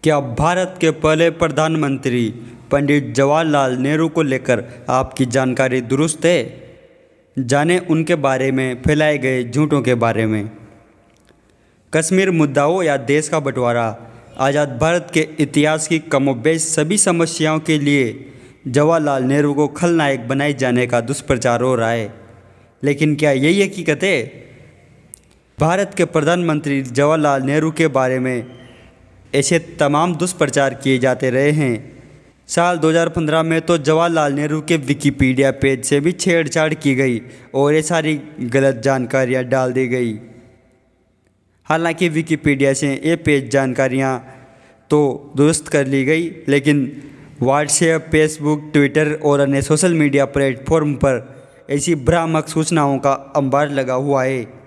क्या भारत के पहले प्रधानमंत्री पंडित जवाहरलाल नेहरू को लेकर आपकी जानकारी दुरुस्त है? जानें उनके बारे में फैलाए गए झूठों के बारे में। कश्मीर मुद्दा हो या देश का बंटवारा, आज़ाद भारत के इतिहास की कमोबेश सभी समस्याओं के लिए जवाहरलाल नेहरू को खलनायक बनाए जाने का दुष्प्रचार हो रहा है। लेकिन क्या यही हकीकत है? भारत के प्रधानमंत्री जवाहरलाल नेहरू के बारे में ऐसे तमाम दुष्प्रचार किए जाते रहे हैं। साल 2015 में तो जवाहरलाल नेहरू के विकिपीडिया पेज से भी छेड़छाड़ की गई और ये सारी गलत जानकारियां डाल दी गई। हालांकि विकिपीडिया से ये पेज जानकारियां तो दुरुस्त कर ली गई, लेकिन व्हाट्सएप, फेसबुक, ट्विटर और अन्य सोशल मीडिया प्लेटफॉर्म पर ऐसी भ्रामक सूचनाओं का अंबार लगा हुआ है।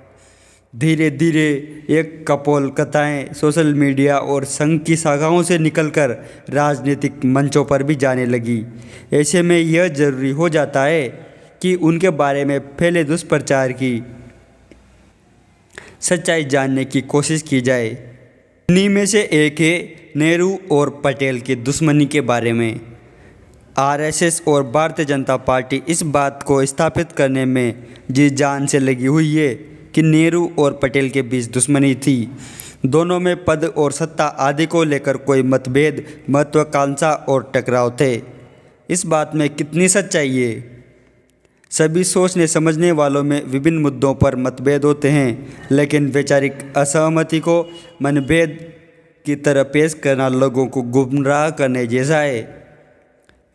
धीरे धीरे एक कपोल कथाएँ सोशल मीडिया और संघ की शाखाओं से निकलकर राजनीतिक मंचों पर भी जाने लगी। ऐसे में यह जरूरी हो जाता है कि उनके बारे में फैले दुष्प्रचार की सच्चाई जानने की कोशिश की जाए। इन्हीं में से एक है नेहरू और पटेल की दुश्मनी के बारे में। आरएसएस और भारतीय जनता पार्टी इस बात को स्थापित करने में जी जान से लगी हुई है कि नेहरू और पटेल के बीच दुश्मनी थी। दोनों में पद और सत्ता आदि को लेकर कोई मतभेद, महत्वाकांक्षा और टकराव थे। इस बात में कितनी सच्चाई है? सभी सोचने समझने वालों में विभिन्न मुद्दों पर मतभेद होते हैं, लेकिन वैचारिक असहमति को मनभेद की तरह पेश करना लोगों को गुमराह करने जैसा है।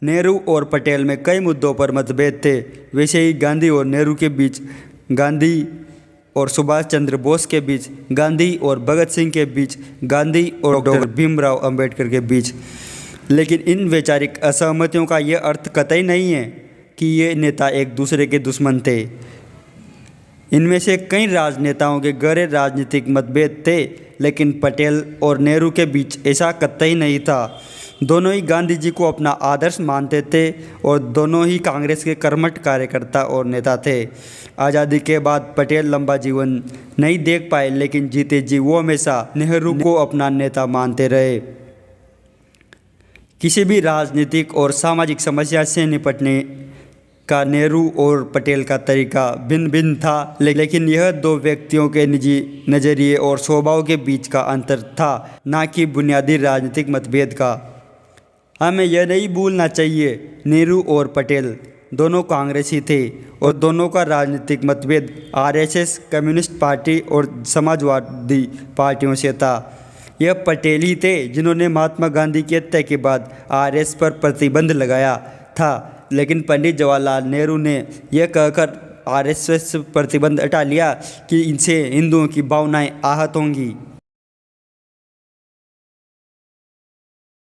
नेहरू और पटेल में कई मुद्दों पर मतभेद थे। वैसे ही गांधी और नेहरू के बीच, गांधी और सुभाष चंद्र बोस के बीच, गांधी और भगत सिंह के बीच, गांधी और डॉक्टर भीमराव अंबेडकर के बीच। लेकिन इन वैचारिक असहमतियों का यह अर्थ कतई नहीं है कि ये नेता एक दूसरे के दुश्मन थे। इनमें से कई राजनेताओं के गहरे राजनीतिक मतभेद थे, लेकिन पटेल और नेहरू के बीच ऐसा कतई नहीं था। दोनों ही गांधी जी को अपना आदर्श मानते थे और दोनों ही कांग्रेस के कर्मठ कार्यकर्ता और नेता थे। आज़ादी के बाद पटेल लंबा जीवन नहीं देख पाए, लेकिन जीते जी वो हमेशा नेहरू को अपना नेता मानते रहे। किसी भी राजनीतिक और सामाजिक समस्या से निपटने का नेहरू और पटेल का तरीका भिन्न भिन्न था, लेकिन यह दो व्यक्तियों के निजी नज़रिए और स्वभाव के बीच का अंतर था, ना कि बुनियादी राजनीतिक मतभेद का। हमें यह नहीं भूलना चाहिए, नेहरू और पटेल दोनों कांग्रेसी थे और दोनों का राजनीतिक मतभेद आरएसएस, कम्युनिस्ट पार्टी और समाजवादी पार्टियों से था। यह पटेल ही थे जिन्होंने महात्मा गांधी की हत्या के बाद आरएसएस पर प्रतिबंध लगाया था, लेकिन पंडित जवाहरलाल नेहरू ने यह कहकर आरएसएस प्रतिबंध हटा लिया कि इनसे हिंदुओं की भावनाएं आहत होंगी।